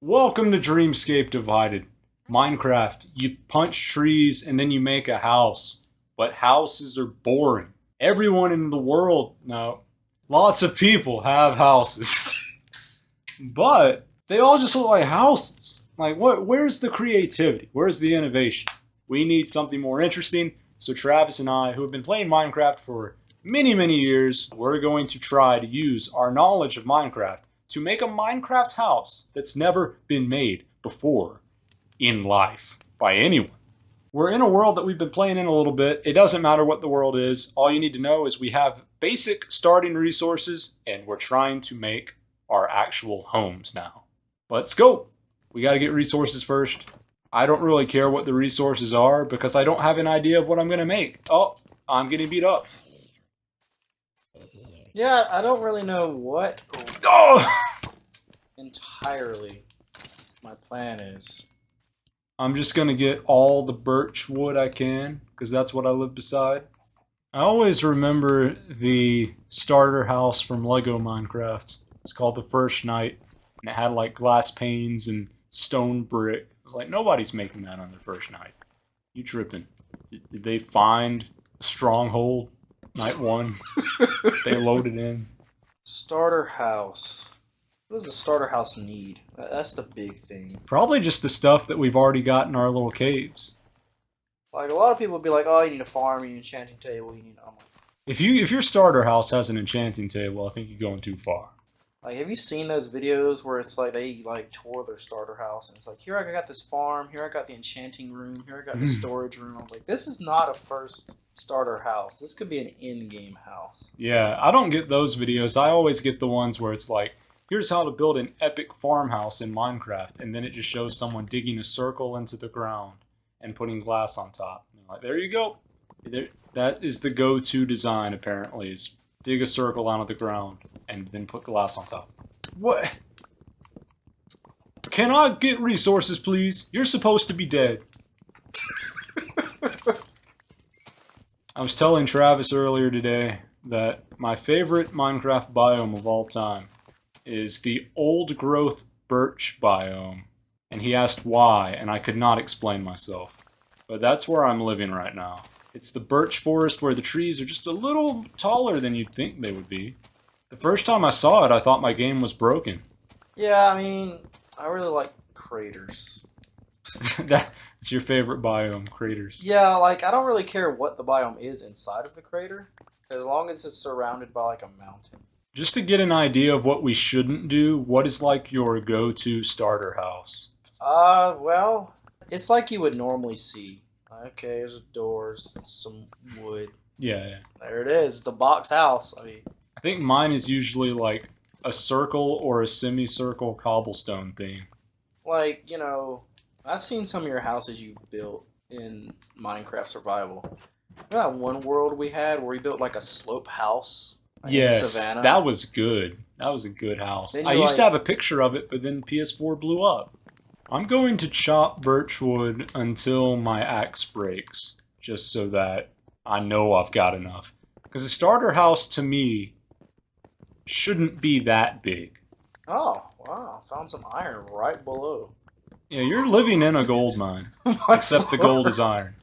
Welcome to Dreamscape Divided. Minecraft, you punch trees and then you make a house. But houses are boring. Everyone in the world, no, lots of people have houses. But they all just look like houses. Like, where's the creativity? Where's the innovation? We need something more interesting. So Travis and I, who have been playing Minecraft for many, many years, we're going to try to use our knowledge of Minecraft to make a Minecraft house that's never been made before in life by anyone. We're in a world that we've been playing in a little bit. It doesn't matter what the world is. All you need to know is we have basic starting resources and we're trying to make our actual homes now. Let's go. We got to get resources first. I don't really care what the resources are because I don't have an idea of what I'm going to make. Oh, I'm getting beat up. Yeah, I don't really know what entirely my plan is. I'm just going to get all the birch wood I can because that's what I live beside. I always remember the starter house from Lego Minecraft. It's called the First Night, and it had like glass panes and stone brick. It was like, nobody's making that on their first night. You tripping. Did they find a stronghold? Night one. They loaded in. Starter house. What does a starter house need? That's the big thing. Probably just the stuff that we've already got in our little caves. Like, a lot of people would be like, oh, you need a farm, you need an enchanting table, you need... I'm like, If your starter house has an enchanting table, I think you're going too far. Like, have you seen those videos where it's like they like tour their starter house and it's like, here I got this farm, here I got the enchanting room, here I got the storage room. I was like, this is not a first starter house. This could be an in-game house. Yeah, I don't get those videos. I always get the ones where it's like, here's how to build an epic farmhouse in Minecraft, and then it just shows someone digging a circle into the ground and putting glass on top. And like, there you go. That is the go-to design, apparently, is dig a circle out of the ground and then put glass on top. What? Can I get resources, please? You're supposed to be dead. I was telling Travis earlier today that my favorite Minecraft biome of all time is the old growth birch biome. And he asked why, and I could not explain myself. But that's where I'm living right now. It's the birch forest where the trees are just a little taller than you'd think they would be. The first time I saw it, I thought my game was broken. Yeah, I mean, I really like craters. That's your favorite biome, craters. Yeah, like, I don't really care what the biome is inside of the crater, as long as it's surrounded by, like, a mountain. Just to get an idea of what we shouldn't do, what is like your go-to starter house? Well, it's like you would normally see. Okay, there's doors, some wood. Yeah. There it is. It's a box house. I mean, I think mine is usually like a circle or a semicircle cobblestone theme. like, you know, I've seen some of your houses you built in Minecraft Survival. Remember that one world we had where we built like a slope house? Like, in Yes, Savannah? that was good. That was a good house. Then I you used to like- have a picture of it, but then PS4 blew up. I'm going to chop birchwood until my axe breaks, just so that I know I've got enough. Because a starter house, to me, shouldn't be that big. Oh, wow. Found some iron right below. Yeah, you're living in a gold mine, except the gold is iron.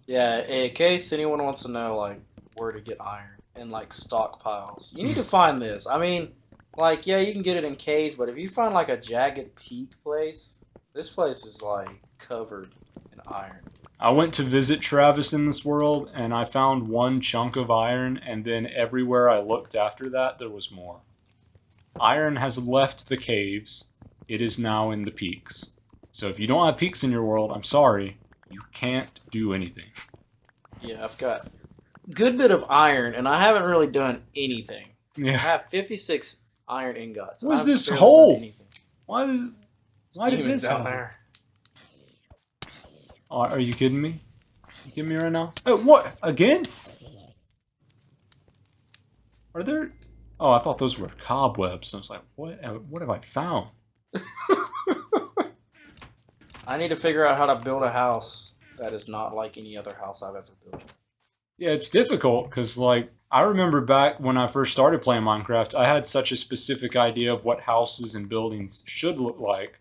Yeah, in case anyone wants to know, like, where to get iron and, like, stockpiles. You need to find this. I mean, like, yeah, you can get it in caves, but if you find, like, a jagged peak place, this place is, like, covered in iron. I went to visit Travis in this world, and I found one chunk of iron, and then everywhere I looked after that, there was more. Iron has left the caves. It is now in the peaks. So if you don't have peaks in your world, I'm sorry, you can't do anything. Yeah, I've got a good bit of iron, and I haven't really done anything. I Yeah. have 56 iron ingots. What is I haven't this barely hole? done anything. Why did Demons this down happen? there. Are you kidding me? You kidding me right now? Oh, what? Again? Are there... Oh, I thought those were cobwebs. I was like, what have I found? I need to figure out how to build a house that is not like any other house I've ever built. Yeah, it's difficult because, like, I remember back when I first started playing Minecraft, I had such a specific idea of what houses and buildings should look like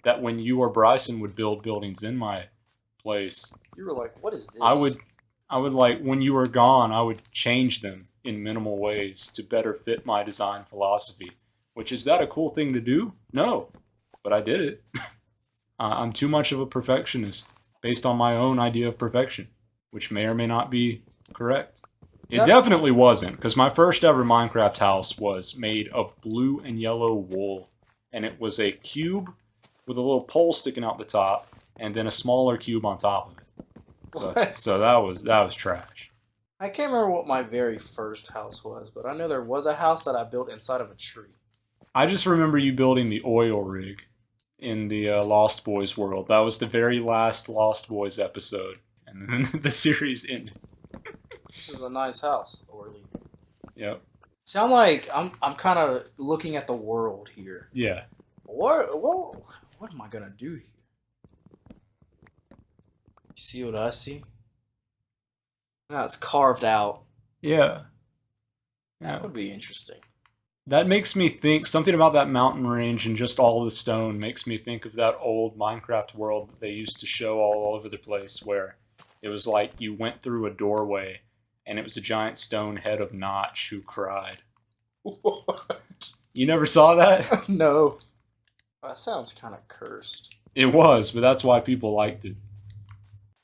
that when you or Bryson would build buildings in my place, You were like, what is this? I would like, when you were gone, I would change them in minimal ways to better fit my design philosophy. Which, is that a cool thing to do? No, but I did it. I'm too much of a perfectionist based on my own idea of perfection, which may or may not be correct. It definitely wasn't, because my first ever Minecraft house was made of blue and yellow wool, and it was a cube with a little pole sticking out the top, and then a smaller cube on top of it. So that was trash. I can't remember what my very first house was, but I know there was a house that I built inside of a tree. I just remember you building the oil rig in the Lost Boys world. That was the very last Lost Boys episode, and then the series ended. This is a nice house, Orly. Yep. See, I'm kind of looking at the world here. Yeah. What am I gonna do here? You see what I see? Now it's carved out. Yeah. That would be interesting. That makes me think, something about that mountain range and just all the stone makes me think of that old Minecraft world that they used to show all over the place, where it was like you went through a doorway and it was a giant stone head of Notch who cried. What? You never saw that? No. That sounds kind of cursed. It was, but that's why people liked it.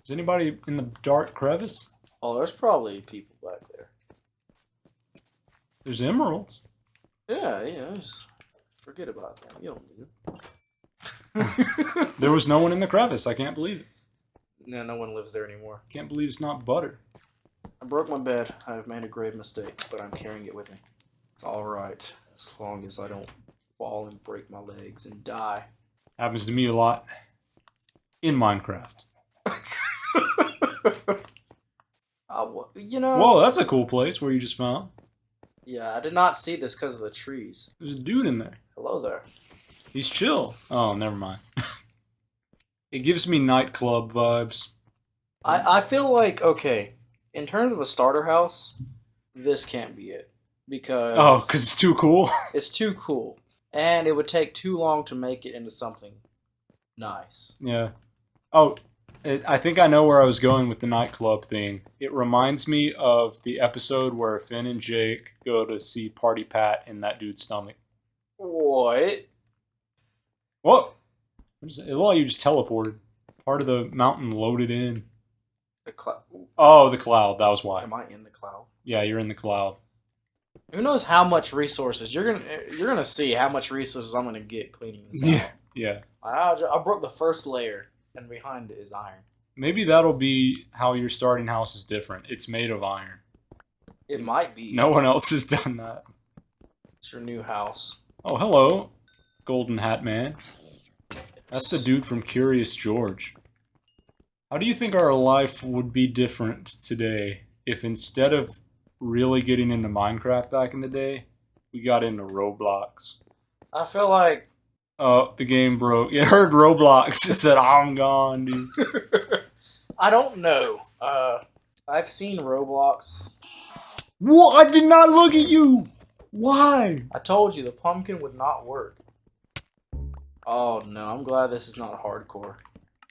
Is anybody in the dark crevice? Oh, there's probably people back there. There's emeralds. Yeah, just forget about them. You don't need them. There was no one in the crevice. I can't believe it. No one lives there anymore. Can't believe it's not butter. I broke my bed. I've made a grave mistake, but I'm carrying it with me. It's alright, as long as I don't fall and break my legs and die. Happens to me a lot. In Minecraft. Whoa, that's a cool place where you just found. Yeah, I did not see this because of the trees. There's a dude in there. Hello there. He's chill. Oh, never mind. It gives me nightclub vibes. I feel like, okay, in terms of a starter house, this can't be it. Because it's too cool? It's too cool. And it would take too long to make it into something nice. Yeah. Oh, I think I know where I was going with the nightclub thing. It reminds me of the episode where Finn and Jake go to see Party Pat in that dude's stomach. What? What? It looked like you just teleported. Part of the mountain loaded in. The cloud. Oh, the cloud. That was why. Am I in the cloud? Yeah, you're in the cloud. Who knows how much resources you're gonna see how much resources I'm gonna get cleaning this out. Yeah. I broke the first layer, and behind it is iron. Maybe that'll be how your starting house is different. It's made of iron. It might be. No one else has done that. It's your new house. Oh, hello, Golden Hat Man. That's the dude from Curious George. How do you think our life would be different today if instead of really getting into Minecraft back in the day, we got into Roblox? I feel like... Oh, the game broke. It heard Roblox. It said, I'm gone, dude. I don't know. I've seen Roblox. What? I did not look at you! Why? I told you, the pumpkin would not work. Oh no, I'm glad this is not hardcore.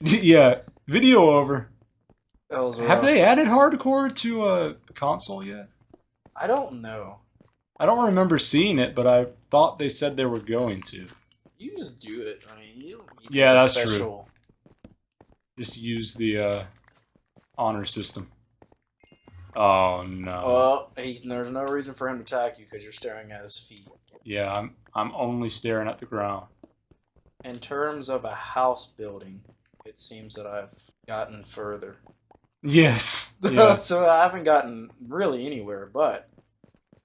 Yeah, video over. That was rough. Have they added hardcore to a console yet? I don't know. I don't remember seeing it, but I thought they said they were going to. You can just do it. I mean, you don't need that's special. true. Just use the honor system. Oh no. Well, there's no reason for him to attack you because you're staring at his feet. Yeah, I'm only staring at the ground. In terms of a house building, it seems that I've gotten further. Yes. Yeah. So I haven't gotten really anywhere, but...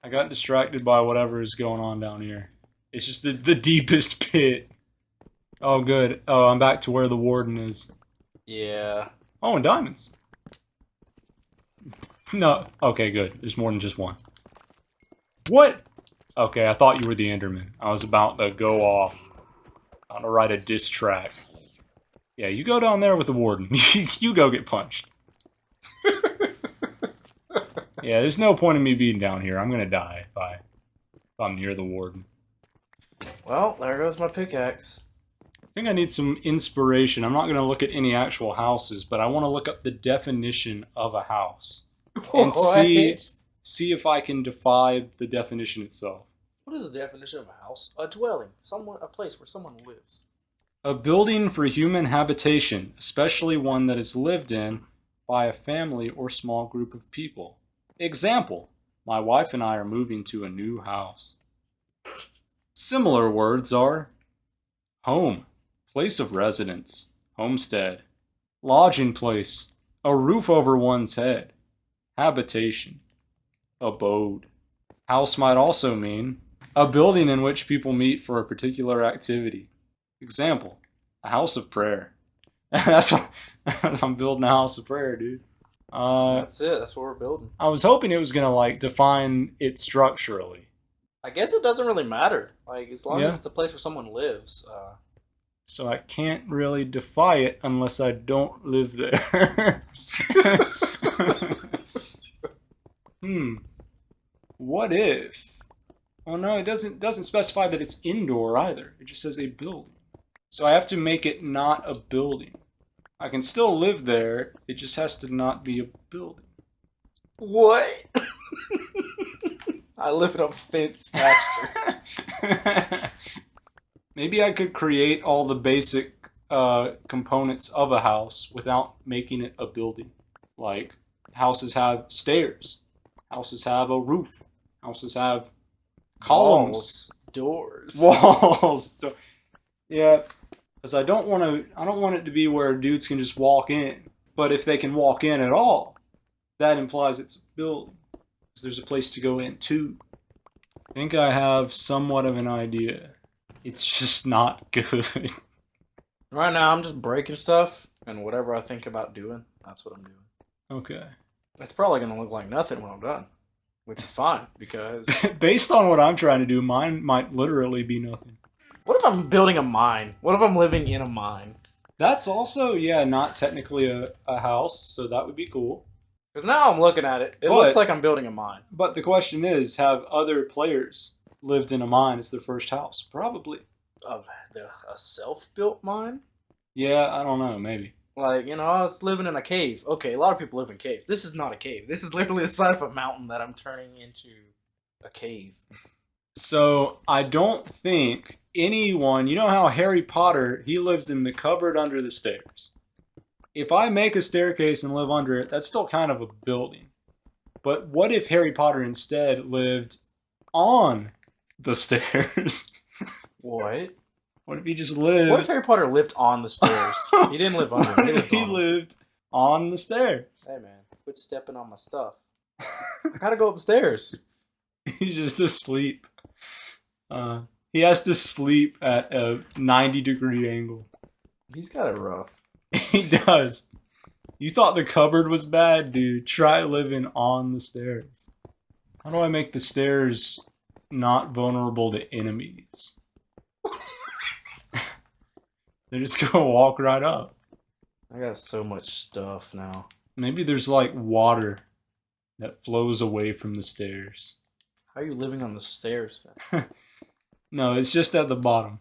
I got distracted by whatever is going on down here. It's just the deepest pit. Oh, good. Oh, I'm back to where the warden is. Yeah. Oh, and diamonds. No. Okay, good. There's more than just one. What? Okay, I thought you were the Enderman. I was about to go off. I'm gonna write a diss track. Yeah, you go down there with the warden. You go get punched. Yeah, there's no point in me being down here. I'm gonna die if I'm near the warden. Well, there goes my pickaxe. think I need some inspiration. I'm not going to look at any actual houses, but I want to look up the definition of a house and see if I can defy the definition itself. What is the definition of a house? A dwelling, a place where someone lives. A building for human habitation, especially one that is lived in by a family or small group of people. Example, my wife and I are moving to a new house. Similar words are home, place of residence, homestead, lodging place, a roof over one's head, habitation, abode. House might also mean a building in which people meet for a particular activity. Example, a house of prayer. That's what I'm building a house of prayer, dude. That's it. That's what we're building. I was hoping it was gonna like define it structurally. I guess it doesn't really matter. Like as long as it's a place where someone lives. So I can't really defy it unless I don't live there. What if? Oh no, it doesn't specify that it's indoor either. It just says a building. So I have to make it not a building. I can still live there. It just has to not be a building. What? I live in a fenced pasture. Maybe I could create all the basic components of a house without making it a building. Like, houses have stairs. Houses have a roof. Houses have columns. Walls. Yeah, because I don't want it to be where dudes can just walk in. But if they can walk in at all, that implies it's a building. Because there's a place to go in too. I think I have somewhat of an idea. It's just not good. Right now, I'm just breaking stuff, and whatever I think about doing, that's what I'm doing. Okay. It's probably going to look like nothing when I'm done, which is fine, because... Based on what I'm trying to do, mine might literally be nothing. What if I'm building a mine? What if I'm living in a mine? That's also, not technically a house, so that would be cool. Because now I'm looking at it, it looks like I'm building a mine. But the question is, have other players lived in a mine as their first house? Probably. A self-built mine? Yeah, I don't know, maybe. Like, I was living in a cave. Okay, a lot of people live in caves. This is not a cave. This is literally the side of a mountain that I'm turning into a cave. So, I don't think anyone... You know how Harry Potter, he lives in the cupboard under the stairs. If I make a staircase and live under it, that's still kind of a building. But what if Harry Potter instead lived on the stairs? What? What if he just lived... What if Harry Potter lived on the stairs? He didn't live under them. He lived on the stairs. Hey man, quit stepping on my stuff. I gotta go upstairs. He's just asleep. He has to sleep at a 90-degree angle. He's got it rough. He does. You thought the cupboard was bad, dude. Try living on the stairs. How do I make the stairs not vulnerable to enemies? They're just gonna walk right up. I got so much stuff now. Maybe there's like water that flows away from the stairs. How are you living on the stairs then? No, it's just at the bottom.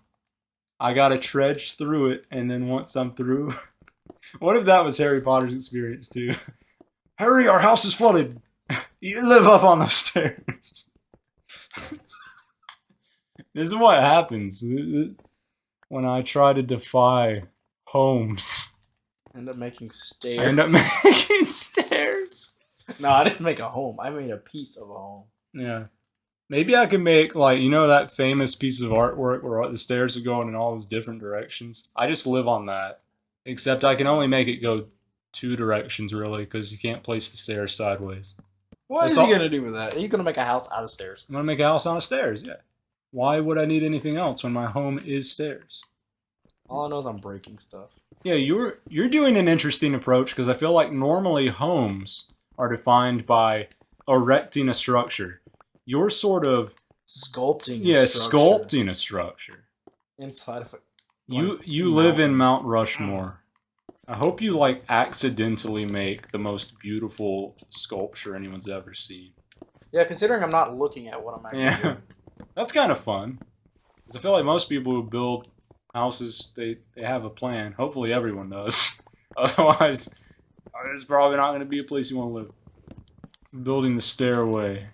I gotta trudge through it, and then once I'm through... What if that was Harry Potter's experience too? Harry, our house is flooded! You live up on the stairs. This is what happens when I try to defy homes. End up making stairs. I end up making stairs. No, I didn't make a home. I made a piece of a home. Yeah. Maybe I could make, like, that famous piece of artwork where the stairs are going in all those different directions? I just live on that. Except I can only make it go 2 directions, really, because you can't place the stairs sideways. What is he going to do with that? Are you going to make a house out of stairs? I'm going to make a house out of stairs, yeah. Why would I need anything else when my home is stairs? All I know is I'm breaking stuff. Yeah, you're doing an interesting approach, because I feel like normally homes are defined by erecting a structure. You're sort of... Sculpting a structure. Sculpting a structure. Inside of it. You live in Mount Rushmore. I hope you, accidentally make the most beautiful sculpture anyone's ever seen. Yeah, considering I'm not looking at what I'm actually doing. That's kind of fun. Because I feel like most people who build Houses, they have a plan. Hopefully everyone does. Otherwise, it's probably not going to be a place you want to live. Building the stairway.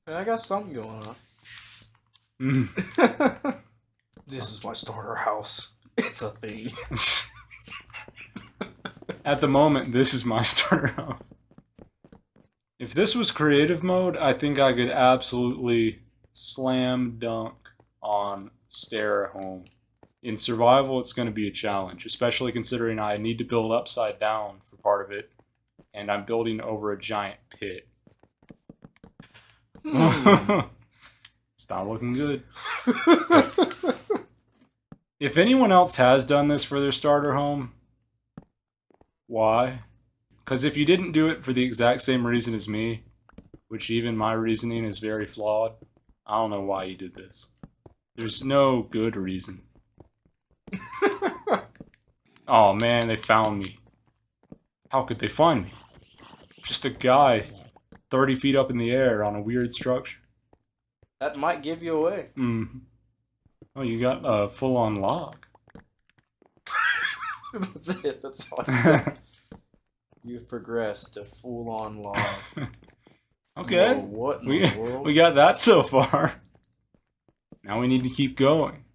Yeah, I got something going on. This is my starter house. It's a thing. At the moment, this is my starter house. If this was creative mode, I think I could absolutely slam dunk on stair home. In survival, it's going to be a challenge, especially considering I need to build upside down for part of it, and I'm building over a giant pit. It's not looking good. If anyone else has done this for their starter home, why? Because if you didn't do it for the exact same reason as me, which even my reasoning is very flawed, I don't know why you did this. There's no good reason. Oh man, they found me. How could they find me? Just a guy 30 feet up in the air on a weird structure. That might give you away. Oh, you got a full-on log. That's it. That's all. You've progressed to full-on log. Okay. Whoa, what in the world? We got that so far. Now we need to keep going.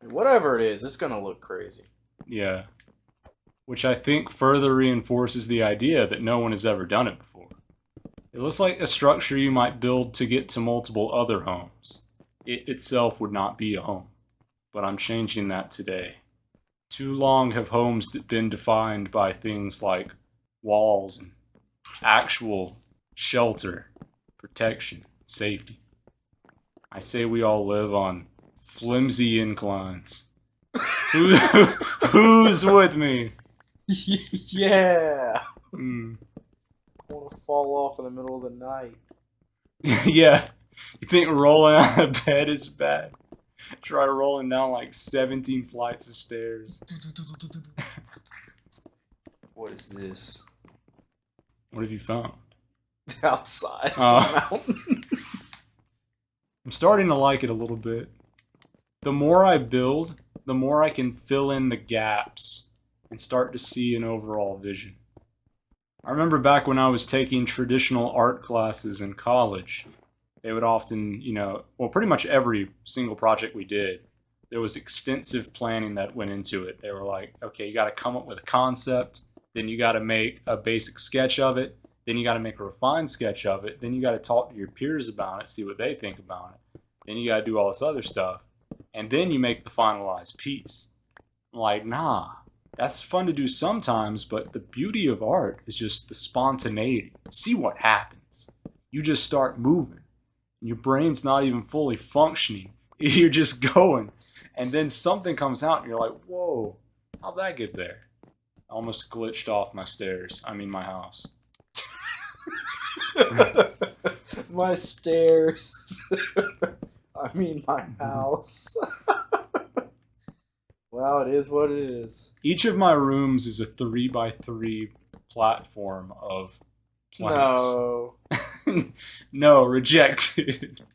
Whatever it is, it's gonna look crazy. Yeah. Which I think further reinforces the idea that no one has ever done it before. It looks like a structure you might build to get to multiple other homes. It itself would not be a home. But I'm changing that today. Too long have homes been defined by things like walls and actual shelter, protection, safety. I say we all live on flimsy inclines. Who's with me? Yeah. I want to fall off in the middle of the night. Yeah. You think rolling out of bed is bad? Try rolling down like 17 flights of stairs. What is this? What have you found? Outside the mountain. I'm starting to like it a little bit. The more I build, the more I can fill in the gaps and start to see an overall vision. I remember back when I was taking traditional art classes in college, they would often, well, pretty much every single project we did, there was extensive planning that went into it. They were like, okay, you got to come up with a concept, then you got to make a basic sketch of it, then you got to make a refined sketch of it, then you got to talk to your peers about it, see what they think about it, then you got to do all this other stuff, and then you make the finalized piece. I'm like, nah, that's fun to do sometimes, but the beauty of art is just the spontaneity. See what happens. You just start moving. Your brain's not even fully functioning. You're just going. And then something comes out and you're like, whoa, how'd that get there? I almost glitched off my stairs. I mean my house. My stairs. I mean my house. Well, it is what it is. Each of my rooms is a 3x3 platform of planks. No. No, rejected.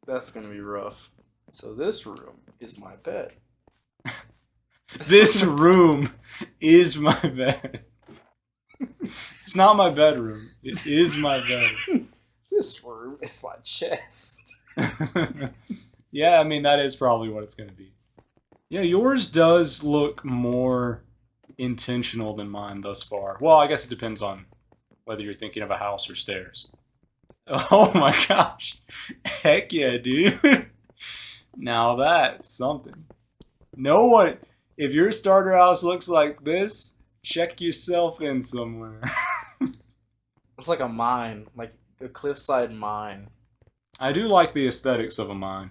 That's gonna be rough. So this room is my bed. This room is my bed. It's not my bedroom. It is my bed. This room is my chest. Yeah, I mean, that is probably what it's going to be. Yeah, yours does look more intentional than mine thus far. Well, I guess it depends on whether you're thinking of a house or stairs. Oh my gosh. Heck yeah, dude. Now that's something. No one, if your starter house looks like this, check yourself in somewhere. It's like a mine, like a cliffside mine. I do like the aesthetics of a mine.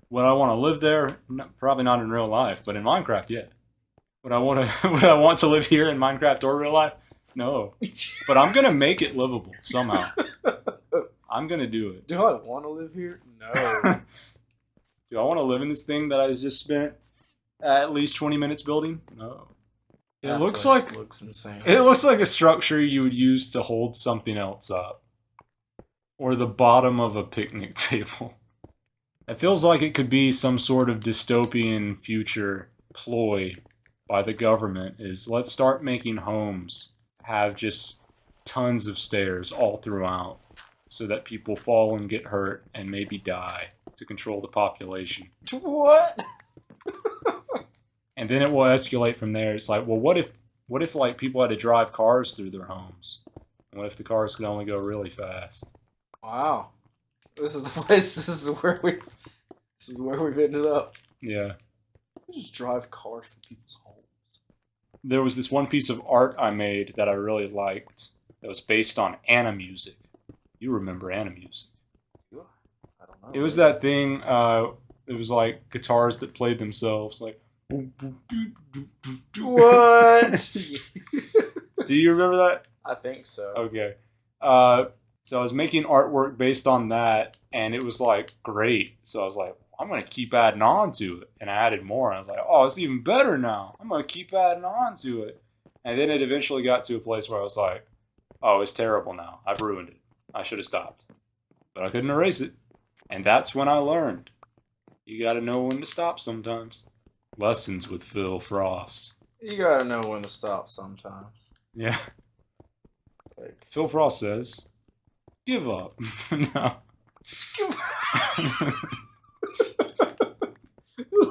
Would I want to live there? No, probably not in real life, but in Minecraft, yeah. Would I want to live here in Minecraft or real life? No. But I'm gonna make it livable somehow. I'm gonna do it. Do I want to live here? No. Do I want to live in this thing that I just spent at least 20 minutes building? No. It looks insane. It looks like a structure you would use to hold something else up. Or the bottom of a picnic table. It feels like it could be some sort of dystopian future ploy by the government is let's start making homes have just tons of stairs all throughout so that people fall and get hurt and maybe die to control the population. What? And then it will escalate from there. It's like, well, what if like people had to drive cars through their homes? And what if the cars could only go really fast? Wow. This is the place. This is where we've ended up. Yeah. We just drive cars through people's homes. There was this one piece of art I made that I really liked that was based on Animusic. You remember Animusic? I don't know. It was that thing. It was like guitars that played themselves, like. What? Do you remember that? I think so. Okay. So I was making artwork based on that, and it was like great. So I was like, I'm gonna keep adding on to it, and I added more. And I was like, oh, it's even better now. I'm gonna keep adding on to it, and then it eventually got to a place where I was like, oh, it's terrible now. I've ruined it. I should have stopped, but I couldn't erase it, and that's when I learned. You gotta know when to stop sometimes. Lessons with Phil Frost. You gotta know when to stop sometimes. Yeah. Like, Phil Frost says, give up. No.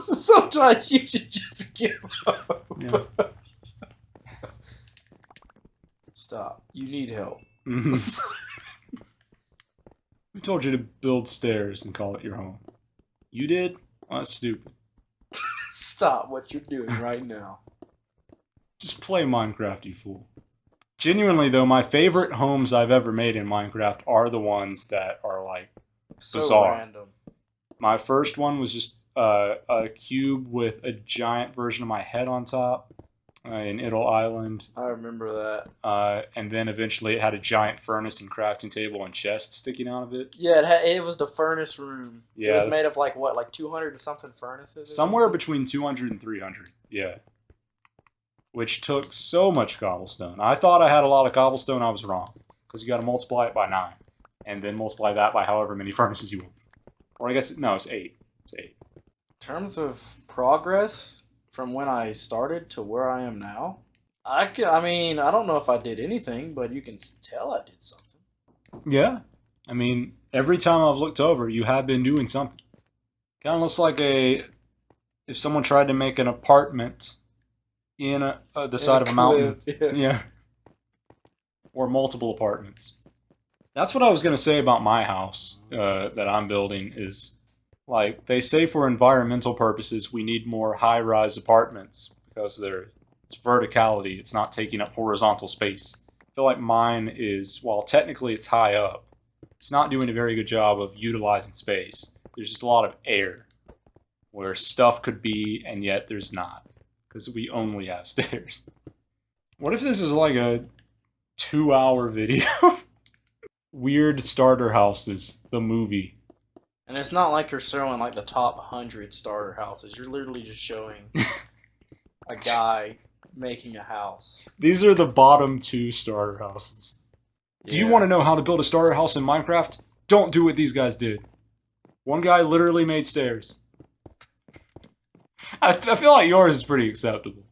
Sometimes you should just give up. Yeah. Stop. You need help. Who told you to build stairs and call it your home? You did? Well, that's stupid. Stop what you're doing right now. Just play Minecraft, you fool. Genuinely, though, my favorite homes I've ever made in Minecraft are the ones that are, like, So bizarre. random. My first one was just a cube with a giant version of my head on top in Idyll Island. I remember that. And then eventually it had a giant furnace and crafting table and chest sticking out of it. Yeah, it was the furnace room. Yeah. It was made of like 200 and something furnaces? or Somewhere something? between 200 and 300. Yeah. Which took so much cobblestone. I thought I had a lot of cobblestone. I was wrong. Because you got to multiply it by 9. And then multiply that by however many furnaces you want. Or I guess, no, it's 8. It's 8. In terms of progress from when I started to where I am now, I don't know if I did anything, but you can tell I did something. Yeah. I mean, every time I've looked over, you have been doing something. Kind of looks like if someone tried to make an apartment in the side of a mountain. Yeah. Or multiple apartments. That's what I was going to say about my house that I'm building is, like, they say for environmental purposes we need more high-rise apartments because it's verticality. It's not taking up horizontal space. I feel like mine is, while technically it's high up, it's not doing a very good job of utilizing space. There's just a lot of air where stuff could be, and yet there's not because we only have stairs. What if this is like a 2-hour video? Weird Starter Houses, the movie. And it's not like you're showing like the top 100 starter houses. You're literally just showing a guy making a house. These are the bottom 2 starter houses. Do you want to know how to build a starter house in Minecraft? Don't do what these guys did. One guy literally made stairs. I feel like yours is pretty acceptable.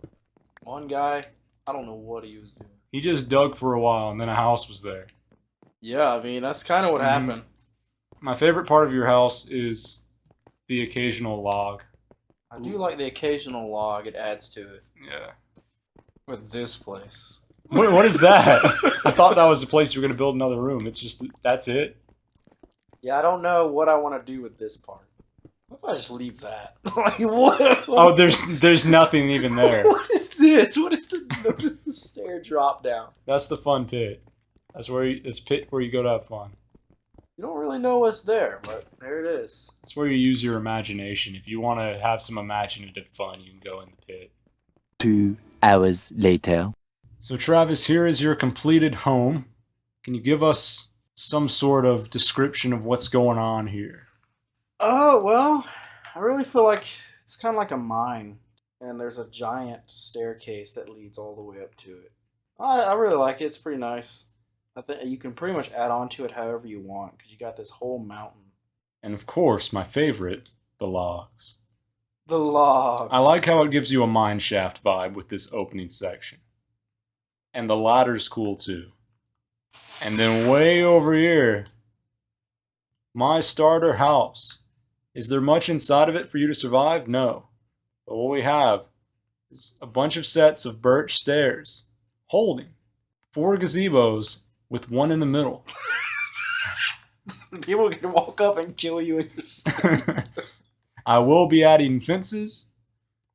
One guy, I don't know what he was doing. He just dug for a while and then a house was there. Yeah, I mean, that's kind of what happened. My favorite part of your house is the occasional log. I do like the occasional log it adds to it. Yeah. With this place. What is that? I thought that was the place you were going to build another room. It's just, that's it? Yeah, I don't know what I want to do with this part. What if I just leave that? Like, what? Oh, there's nothing even there. What is this? What is the stair drop down? That's the fun pit. That's pit where you go to have fun. You don't really know what's there, but there it is. That's where you use your imagination. If you want to have some imaginative fun, you can go in the pit. 2 hours later. So Travis, here is your completed home. Can you give us some sort of description of what's going on here? Oh, well, I really feel like it's kind of like a mine. And there's a giant staircase that leads all the way up to it. I really like it. It's pretty nice. I think you can pretty much add on to it however you want because you got this whole mountain And of course, my favorite, the logs. The logs. I like how it gives you a mine shaft vibe with this opening section. And the ladder's cool too. And then way over here, my starter house. Is there much inside of it for you to survive? No. But what we have is a bunch of sets of birch stairs holding 4 gazebos with one in the middle. People can walk up and kill you in your sleep. I will be adding fences,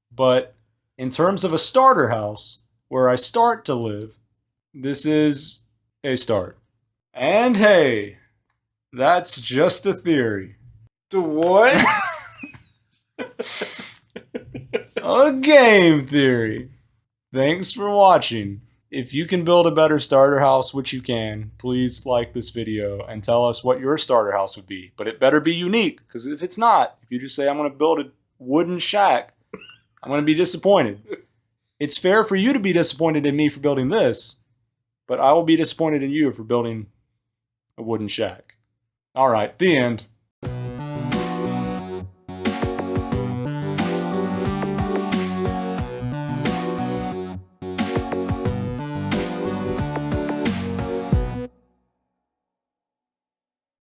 but in terms of a starter house where I start to live, this is a start. And hey, that's just a theory. The what? A game theory. Thanks for watching. If you can build a better starter house, which you can, please like this video and tell us what your starter house would be. But it better be unique, because if it's not, if you just say, I'm going to build a wooden shack, I'm going to be disappointed. It's fair for you to be disappointed in me for building this, but I will be disappointed in you for building a wooden shack. All right, the end.